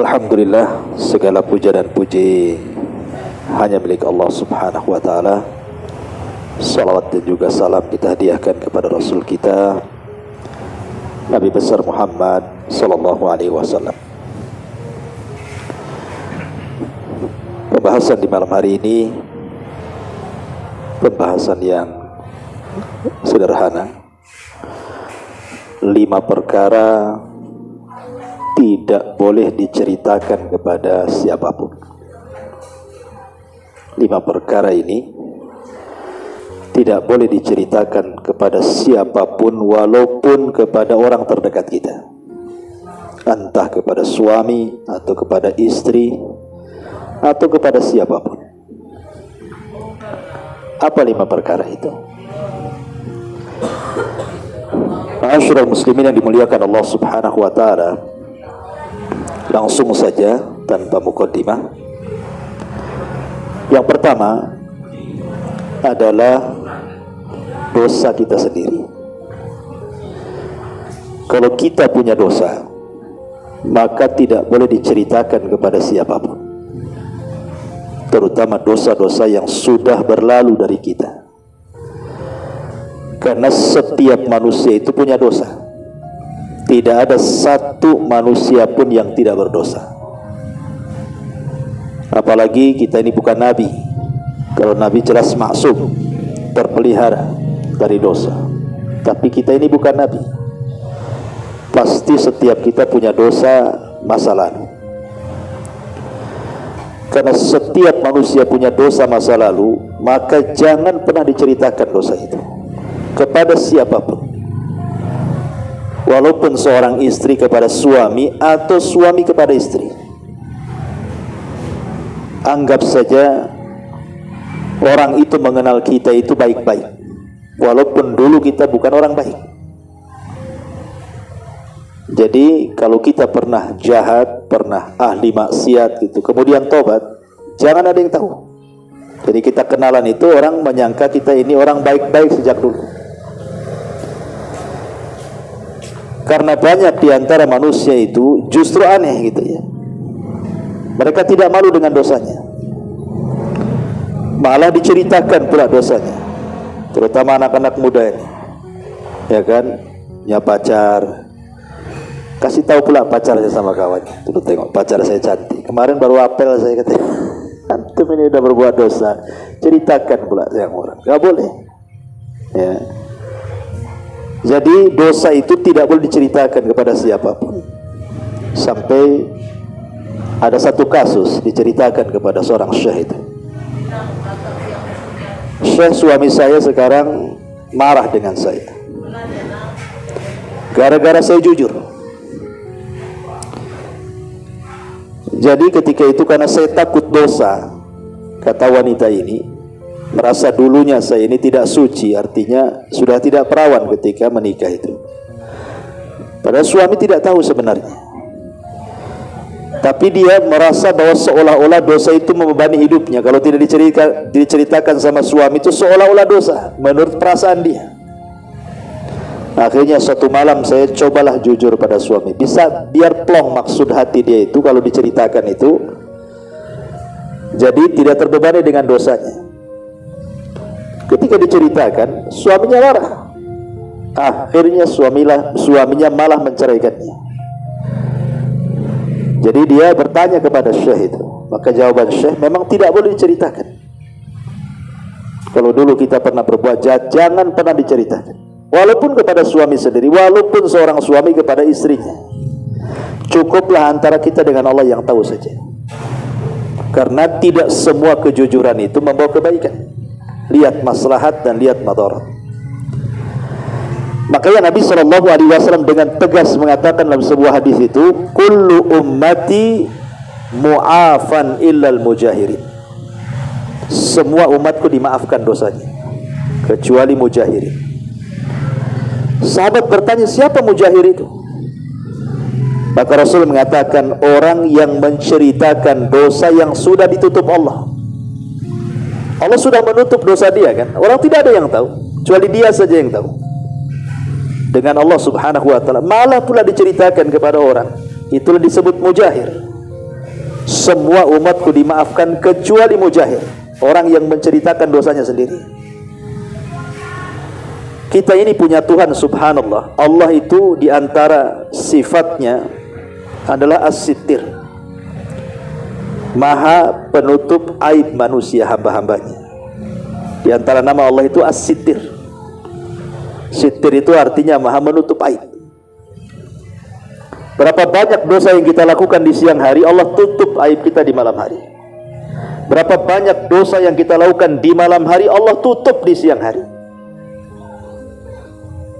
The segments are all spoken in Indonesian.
Alhamdulillah, segala puja dan puji hanya milik Allah Subhanahu wa ta'ala. Salawat dan juga salam kita hadiahkan kepada Rasul kita Nabi besar Muhammad sallallahu alaihi wasallam. Pembahasan di malam hari ini pembahasan yang sederhana. 5 perkara tidak boleh diceritakan kepada siapapun. 5 perkara ini tidak boleh diceritakan kepada siapapun, walaupun kepada orang terdekat kita, entah kepada suami atau kepada istri atau kepada siapapun. Apa 5 perkara itu? Ma'asyiral muslimin yang dimuliakan Allah Subhanahu wa ta'ala, langsung saja tanpa mukaddimah. Yang pertama adalah dosa kita sendiri. Kalau kita punya dosa, maka tidak boleh diceritakan kepada siapapun, terutama dosa-dosa yang sudah berlalu dari kita. Karena setiap manusia itu punya dosa. Tidak ada satu manusia pun yang tidak berdosa. Apalagi kita ini bukan nabi. Kalau nabi jelas maksum, terpelihara dari dosa. Tapi kita ini bukan nabi. Pasti setiap kita punya dosa masa lalu. Karena setiap manusia punya dosa masa lalu, maka jangan pernah diceritakan dosa itu kepada siapapun. Walaupun seorang istri kepada suami atau suami kepada istri. Anggap saja orang itu mengenal kita itu baik-baik, walaupun dulu kita bukan orang baik. Jadi kalau kita pernah jahat, pernah ahli maksiat gitu, kemudian tobat, jangan ada yang tahu. Jadi kita kenalan itu orang menyangka kita ini orang baik-baik sejak dulu. Karena banyak di antara manusia itu justru aneh gitu ya. Mereka tidak malu dengan dosanya, malah diceritakan pula dosanya. Terutama anak-anak muda ini, ya kan, punya pacar, kasih tahu pula pacarnya sama kawannya. Tuh tengok pacar saya cantik, kemarin baru apel saya katanya, antum ini udah berbuat dosa, ceritakan pula yang orang. Gak boleh ya. Jadi dosa itu tidak boleh diceritakan kepada siapapun. Sampai ada satu kasus diceritakan kepada seorang syekh itu. Syekh, suami saya sekarang marah dengan saya gara-gara saya jujur. Jadi ketika itu karena saya takut dosa, kata wanita ini, merasa dulunya saya ini tidak suci, artinya sudah tidak perawan ketika menikah itu. Padahal suami tidak tahu sebenarnya, tapi dia merasa bahwa seolah-olah dosa itu membebani hidupnya. Kalau tidak diceritakan sama suami itu seolah-olah dosa menurut perasaan dia. Akhirnya suatu malam saya cobalah jujur pada suami, bisa biar plong maksud hati dia itu kalau diceritakan itu, jadi tidak terbebani dengan dosanya. Ketika diceritakan, suaminya marah. Akhirnya suaminya malah menceraikannya. Jadi dia bertanya kepada syekh itu, maka jawaban syekh memang tidak boleh diceritakan. Kalau dulu kita pernah berbuat jahat, jangan pernah diceritakan, walaupun kepada suami sendiri, walaupun seorang suami kepada istrinya. Cukuplah antara kita dengan Allah yang tahu saja. Karena tidak semua kejujuran itu membawa kebaikan. Lihat maslahat dan lihat madarat. Makanya Nabi SAW dengan tegas mengatakan dalam sebuah hadis itu, kullu ummati mu'afan illal mujahirin. Semua umatku dimaafkan dosanya kecuali mujahirin. Sahabat bertanya, siapa mujahir itu? Maka Rasul mengatakan, orang yang menceritakan dosa yang sudah ditutup Allah. Allah sudah menutup dosa dia kan, orang tidak ada yang tahu, kecuali dia saja yang tahu. Dengan Allah Subhanahu wa ta'ala, malah pula diceritakan kepada orang, itulah disebut mujahir. semua umatku dimaafkan kecuali Mujahir, orang yang menceritakan dosanya sendiri. Kita ini punya Tuhan subhanallah. Allah itu diantara sifatnya adalah as-sittir, maha penutup aib manusia hamba-hambanya. Di antara nama Allah itu as-sittir. Sittir itu artinya maha menutup aib. Berapa banyak dosa yang kita lakukan di siang hari, Allah tutup aib kita di malam hari. Berapa banyak dosa yang kita lakukan di malam hari, Allah tutup di siang hari.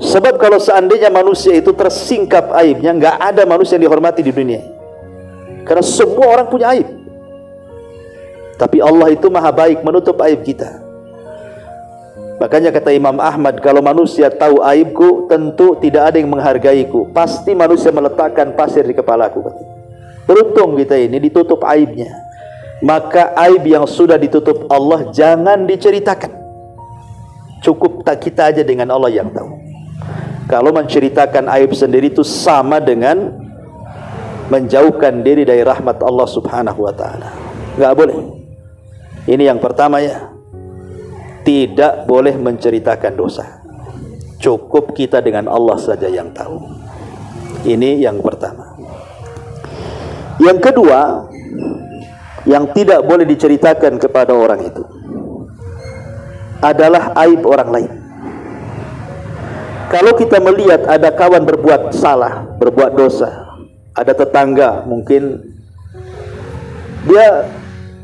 Sebab kalau seandainya manusia itu tersingkap aibnya, nggak ada manusia yang dihormati di dunia. Karena semua orang punya aib. Tapi Allah itu maha baik menutup aib kita. Makanya kata Imam Ahmad, kalau manusia tahu aibku, tentu tidak ada yang menghargaiku. Pasti manusia meletakkan pasir di kepalaku. Beruntung kita ini ditutup aibnya. Maka aib yang sudah ditutup Allah jangan diceritakan. Cukup tak kita aja dengan Allah yang tahu. Kalau menceritakan aib sendiri itu sama dengan menjauhkan diri dari rahmat Allah subhanahu wa ta'ala. Nggak boleh. Ini yang pertama ya. Tidak boleh menceritakan dosa. Cukup kita dengan Allah saja yang tahu. Ini yang pertama. Yang kedua, yang tidak boleh diceritakan kepada orang itu adalah aib orang lain. Kalau kita melihat ada kawan berbuat salah, berbuat dosa, ada tetangga mungkin dia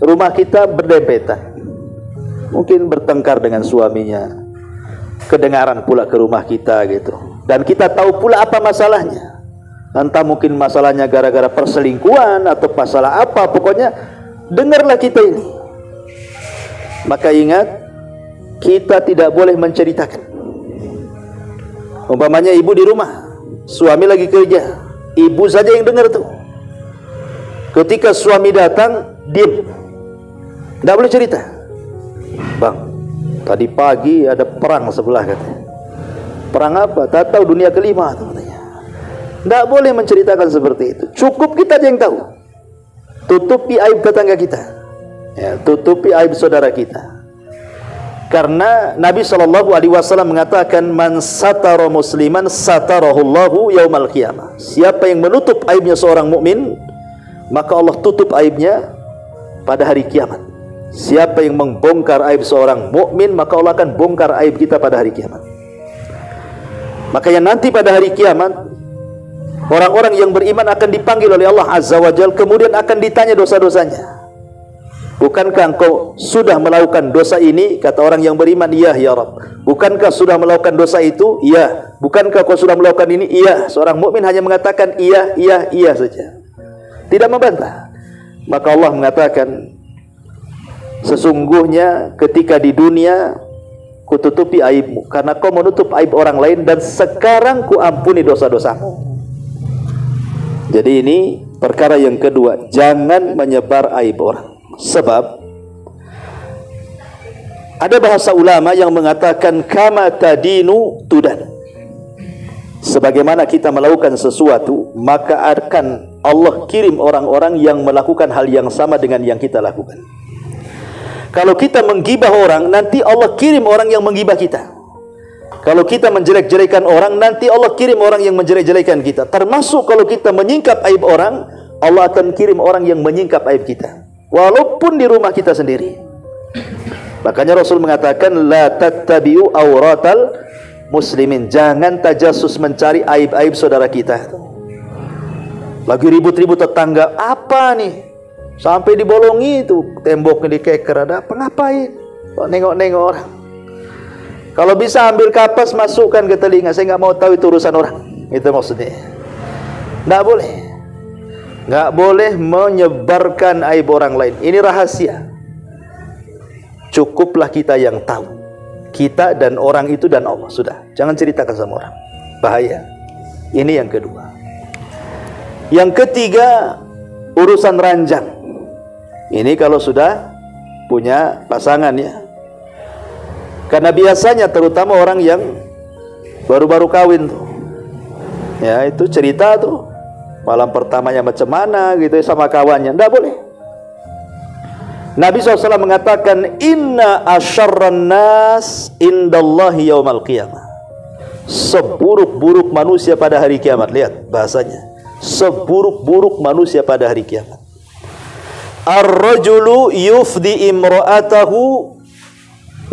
rumah kita berdempetan, mungkin bertengkar dengan suaminya, kedengaran pula ke rumah kita gitu, dan kita tahu pula apa masalahnya. Entah mungkin masalahnya gara-gara perselingkuhan atau masalah apa, pokoknya dengarlah kita ini. Maka ingat, kita tidak boleh menceritakan. Umpamanya ibu di rumah, suami lagi kerja, ibu saja yang dengar tuh. Ketika suami datang, diam, tidak boleh cerita. Bang, tadi pagi ada perang sebelah katanya. Perang apa? Tak tahu, dunia kelima katanya. Tidak boleh menceritakan seperti itu. Cukup kita aja yang tahu. Tutupi aib tetangga kita, ya, tutupi aib saudara kita. Karena Nabi SAW mengatakan, man satara musliman satarahullahu yaumal qiyamah. Siapa yang menutup aibnya seorang mukmin, maka Allah tutup aibnya pada hari kiamat. Siapa yang membongkar aib seorang mukmin, maka Allah akan bongkar aib kita pada hari kiamat. Makanya nanti pada hari kiamat, orang-orang yang beriman akan dipanggil oleh Allah Azza wa Jalla, kemudian akan ditanya dosa-dosanya. Bukankah engkau sudah melakukan dosa ini? Kata orang yang beriman, iya ya Rabb. Bukankah sudah melakukan dosa itu? Iya. Bukankah kau sudah melakukan ini? Iya. Seorang mukmin hanya mengatakan iya, iya, iya saja, tidak membantah. Maka Allah mengatakan, sesungguhnya ketika di dunia kututupi aibmu karena kau menutup aib orang lain, dan sekarang ku ampuni dosa-dosamu. Jadi ini perkara yang kedua, jangan menyebar aib orang. Sebab ada bahasa ulama yang mengatakan kama tadinu tudan. Sebagaimana kita melakukan sesuatu, maka akan Allah kirim orang-orang yang melakukan hal yang sama dengan yang kita lakukan. Kalau kita menggibah orang, nanti Allah kirim orang yang menggibah kita. Kalau kita menjelek-jelekan orang, nanti Allah kirim orang yang menjelek-jelekan kita. Termasuk kalau kita menyingkap aib orang, Allah akan kirim orang yang menyingkap aib kita, walaupun di rumah kita sendiri. Makanya Rasul mengatakan, la tattabi'u auratal muslimin. Jangan tajassus mencari aib-aib saudara kita. Lagi ribut-ribut tetangga, apa nih? Sampai dibolongi itu temboknya, dikeker, ada apa? Ngapain? Kok nengok-nengok orang? Kalau bisa ambil kapas, masukkan ke telinga. Saya nggak mau tahu itu urusan orang. Itu maksudnya. Nggak boleh. Nggak boleh menyebarkan aib orang lain. Ini rahasia. Cukuplah kita yang tahu. Kita dan orang itu dan Allah. Sudah. Jangan ceritakan sama orang. Bahaya. Ini yang kedua. Yang ketiga, urusan ranjang. Ini kalau sudah punya pasangan ya. Karena biasanya terutama orang yang baru-baru kawin tuh, ya itu cerita tuh malam pertamanya macam mana gitu sama kawannya. Nggak boleh. Nabi SAW mengatakan, inna asyarran nas indallahi yaumal qiyamah. Seburuk-buruk manusia pada hari kiamat. Lihat bahasanya, seburuk-buruk manusia pada hari kiamat. Ar-rajulu yufdi imra'atahu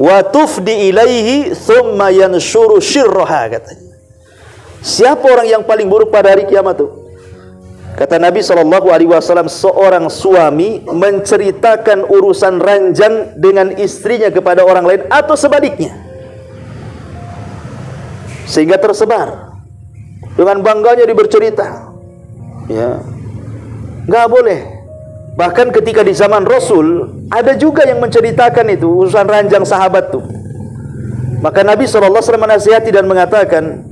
wa tufdi ilaihi thumma yanshuru syirraha, katanya. Siapa orang yang paling buruk pada hari kiamat itu? Kata Nabi SAW, seorang suami menceritakan urusan ranjang dengan istrinya kepada orang lain atau sebaliknya, sehingga tersebar. Dengan bangganya dia bercerita, ya, nggak boleh. Bahkan ketika di zaman Rasul ada juga yang menceritakan itu urusan ranjang sahabat tuh. Maka Nabi SAW menasihati dan mengatakan,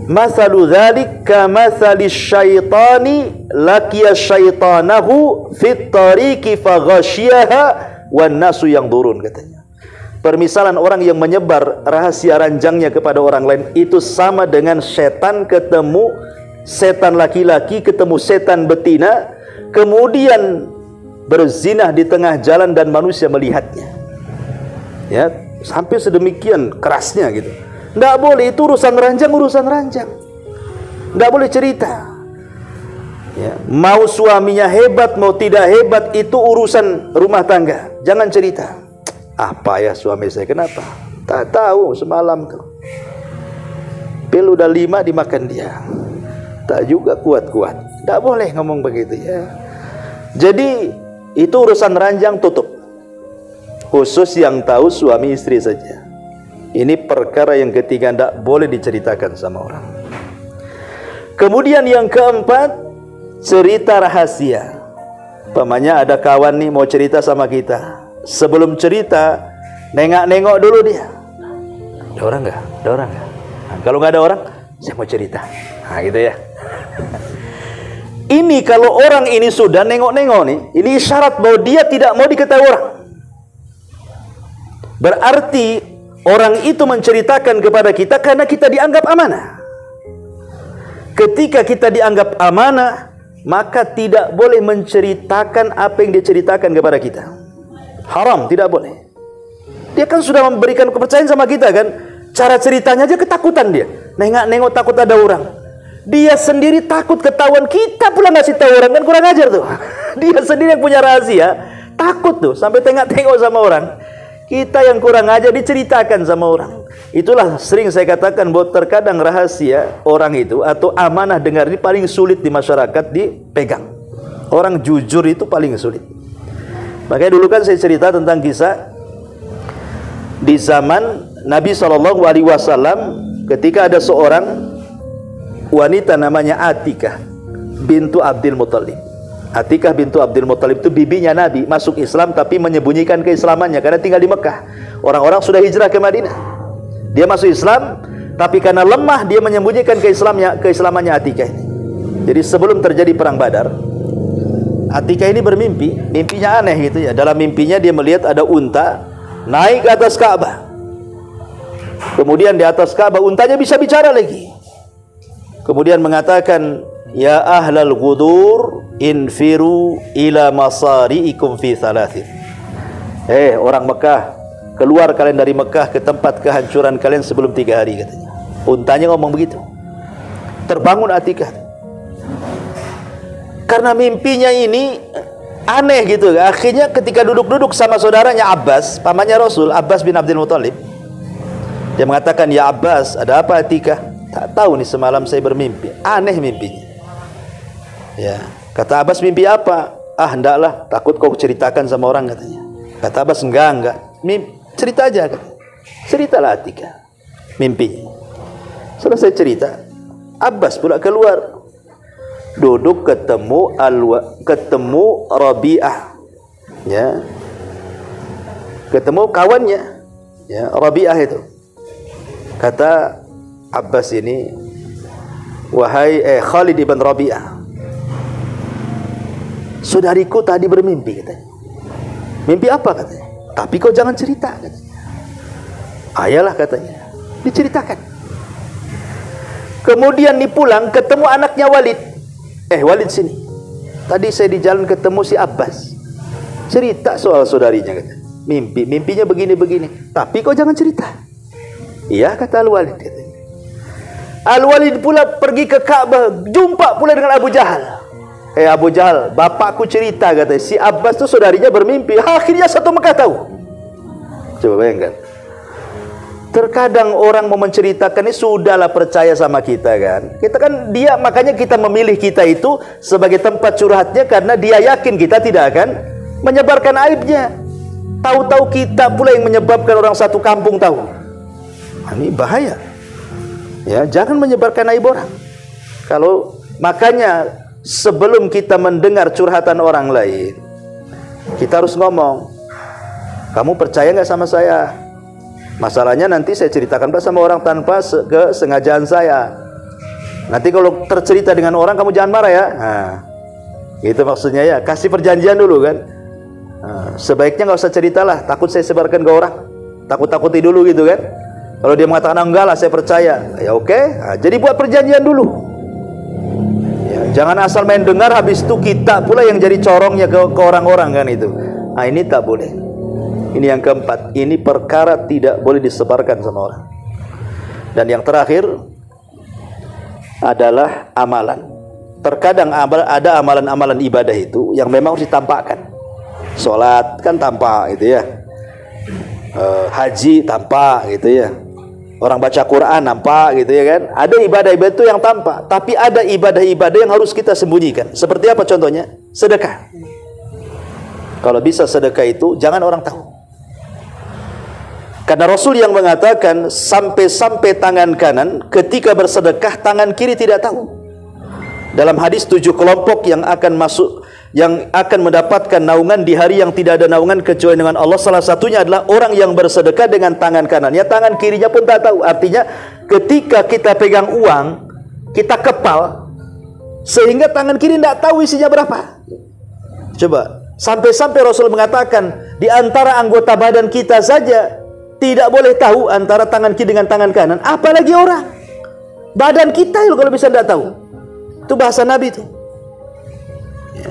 mathalu dzalik kamathali syaitani laqiya syaitanahu fit tariqi faghasyiha wan nasu yang durun, katanya. Permisalan orang yang menyebar rahasia ranjangnya kepada orang lain itu sama dengan setan ketemu setan laki-laki, ketemu setan betina, kemudian berzinah di tengah jalan dan manusia melihatnya. Ya, sampai sedemikian kerasnya gitu. Tidak boleh, itu urusan ranjang, urusan ranjang. Tidak boleh cerita. Ya, mau suaminya hebat, mau tidak hebat, itu urusan rumah tangga. Jangan cerita. Apa ya suami saya, kenapa? Tak tahu, semalam tuh pil udah 5 dimakan dia. Tak juga kuat-kuat. Tidak boleh ngomong begitu ya. Jadi itu urusan ranjang, tutup. Khusus yang tahu suami istri saja. Ini perkara yang ketiga, tidak boleh diceritakan sama orang. Kemudian yang keempat, cerita rahasia. Pamannya ada kawan nih mau cerita sama kita. Sebelum cerita, nengok-nengok dulu dia. Ada orang nggak? Ada orang nggak? Nah, kalau nggak ada orang, saya mau cerita. Nah gitu ya. Ini kalau orang ini sudah nengok-nengok nih, ini isyarat bahwa dia tidak mau diketahui orang. Berarti orang itu menceritakan kepada kita karena kita dianggap amanah. Ketika kita dianggap amanah, maka tidak boleh menceritakan apa yang dia ceritakan kepada kita. Haram, tidak boleh. Dia kan sudah memberikan kepercayaan sama kita kan. Cara ceritanya aja ketakutan dia. Nengok-nengok takut ada orang. Dia sendiri takut ketahuan, kita pula ngasih tahu orang, kan kurang ajar tuh. Dia sendiri yang punya rahasia, takut tuh sampai tengok-tengok sama orang. Kita yang kurang aja diceritakan sama orang. Itulah sering saya katakan bahwa terkadang rahasia orang itu atau amanah dengar ini paling sulit di masyarakat dipegang. Orang jujur itu paling sulit. Makanya dulu kan saya cerita tentang kisah di zaman Nabi SAW ketika ada seorang wanita namanya Atikah bintu Abdul Muthalib. Atikah bintu Abdul Muthalib itu bibinya Nabi, masuk Islam tapi menyembunyikan keislamannya karena tinggal di Mekah. Orang-orang sudah hijrah ke Madinah. Dia masuk Islam tapi karena lemah dia menyembunyikan keislamannya Atikah ini. Jadi sebelum terjadi perang Badar, Atikah ini bermimpi, mimpinya aneh gitu ya. Dalam mimpinya dia melihat ada unta naik ke atas Ka'bah. Kemudian di atas Ka'bah untanya bisa bicara lagi. Kemudian mengatakan, ya ahlal ghudur infiru ila masari'ikum fi thalathin. Orang Mekah, keluar kalian dari Mekah ke tempat kehancuran kalian sebelum 3 hari, katanya. Untanya ngomong begitu. Terbangun Atikah. Karena mimpinya ini aneh gitu. Akhirnya ketika duduk-duduk sama saudaranya Abbas, pamannya Rasul, Abbas bin Abdul Muthalib, dia mengatakan, ya Abbas, ada apa Atikah? Tak tahu nih, semalam saya bermimpi. Aneh mimpinya. Ya, kata Abbas, mimpi apa? Ah, hendaklah, takut kau ceritakan sama orang, katanya. Kata Abbas, enggak. Cerita aja, katanya. Ceritalah Atikah mimpinya. Selesai cerita, Abbas pula keluar. Duduk ketemu Rabi'ah. Ya. Ketemu kawannya. Ya, Rabi'ah itu. Kata Abbas ini, wahai Khalid ibn Rabi'ah, saudariku tadi bermimpi, katanya. Mimpi apa, katanya? Tapi kau jangan cerita, katanya. Ayalah, katanya. Diceritakan. Kemudian nih pulang ketemu anaknya Walid. Walid sini. Tadi saya di jalan ketemu si Abbas. cerita soal saudarinya, kata. Mimpinya begini-begini. Tapi kau jangan cerita. Iya, kata Al-Walid. Al-Walid pula pergi ke Ka'bah, jumpa pula dengan Abu Jahal. Abu Jahal, bapakku cerita, kata, si Abbas tu saudarinya bermimpi. Akhirnya satu Mekah tahu. Coba bayangkan. Terkadang orang mau menceritakan ini sudahlah percaya sama kita kan. Kita kan dia, makanya kita memilih kita itu sebagai tempat curhatnya karena dia yakin kita tidak akan menyebarkan aibnya. Tahu-tahu kita pula yang menyebabkan orang satu kampung tahu. Ini bahaya. Ya, jangan menyebarkan aib orang. Kalau makanya sebelum kita mendengar curhatan orang lain, kita harus ngomong, kamu percaya nggak sama saya? Masalahnya nanti saya ceritakan sama orang tanpa kesengajaan saya. Nanti kalau tercerita dengan orang, kamu jangan marah ya. Nah, itu maksudnya ya. Kasih perjanjian dulu kan. Nah, sebaiknya nggak usah ceritalah, takut saya sebarkan ke orang. Takut-takuti dulu gitu kan. Kalau dia mengatakan enggak lah, saya percaya. Ya oke. Nah, jadi buat perjanjian dulu. Ya, jangan asal main dengar, habis itu kita pula yang jadi corongnya ke orang-orang kan itu. Nah, ini tak boleh. Ini yang keempat, ini perkara tidak boleh disebarkan sama orang. Dan yang terakhir adalah amalan. Terkadang ada amalan-amalan ibadah itu yang memang harus ditampakkan. Sholat kan tampak gitu ya. Haji tampak gitu ya. Orang baca Quran nampak gitu ya kan. Ada ibadah-ibadah itu yang tampak, tapi ada ibadah-ibadah yang harus kita sembunyikan. Seperti apa contohnya? Sedekah. Kalau bisa sedekah itu jangan orang tahu. Karena Rasul yang mengatakan sampai-sampai tangan kanan ketika bersedekah tangan kiri tidak tahu. Dalam hadis 7 kelompok yang akan masuk, yang akan mendapatkan naungan di hari yang tidak ada naungan kecuali dengan Allah. Salah satunya adalah orang yang bersedekah dengan tangan kanannya, tangan kirinya pun tak tahu. Artinya ketika kita pegang uang, kita kepal sehingga tangan kiri tidak tahu isinya berapa. Coba, sampai-sampai Rasul mengatakan di antara anggota badan kita saja tidak boleh tahu antara tangan kiri dengan tangan kanan, apalagi orang. Badan kita itu kalau bisa tidak tahu. Itu bahasa Nabi itu. Ya.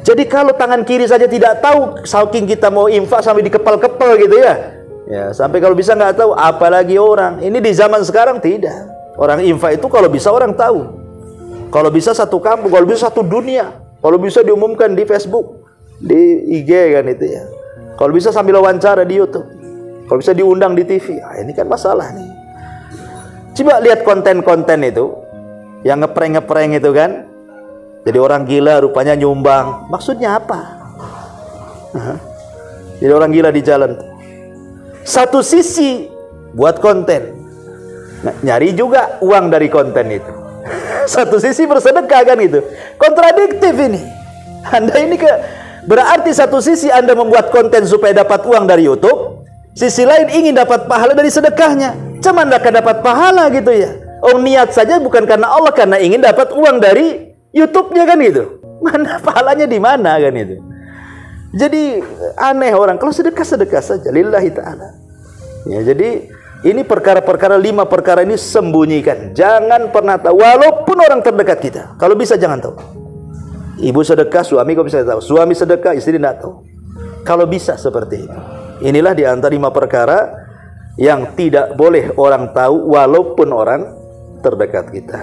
Jadi kalau tangan kiri saja tidak tahu, saking kita mau infak sampai dikepal-kepal gitu ya. Ya, sampai kalau bisa nggak tahu, apalagi orang. Ini di zaman sekarang tidak. Orang infak itu kalau bisa orang tahu. Kalau bisa satu kampung, kalau bisa satu dunia. Kalau bisa diumumkan di Facebook, di IG kan itu ya. Kalau bisa sambil wawancara di YouTube. Kalau bisa diundang di TV. Nah, ini kan masalah nih. Coba lihat konten-konten itu. Yang ngeprank-ngeprank itu kan. Jadi orang gila rupanya nyumbang. Maksudnya apa? Jadi orang gila di jalan. Satu sisi buat konten. Nah, nyari juga uang dari konten itu. Satu sisi bersedekah kan itu. Kontradiktif ini. Anda ini berarti satu sisi Anda membuat konten supaya dapat uang dari YouTube, sisi lain ingin dapat pahala dari sedekahnya. Cuma Anda akan dapat pahala gitu ya. Oh, niat saja bukan karena Allah, karena ingin dapat uang dari YouTube-nya kan gitu. Mana pahalanya di mana kan itu. Jadi aneh orang kalau sedekah saja lillahi ta'ala. Ya, jadi ini perkara-perkara 5 perkara ini sembunyikan. Jangan pernah tahu walaupun orang terdekat kita. Kalau bisa jangan tahu. Ibu sedekah, suami kok bisa tahu. Suami sedekah, istri tidak tahu. Kalau bisa seperti itu. Inilah di antara 5 perkara yang tidak boleh orang tahu walaupun orang terdekat kita.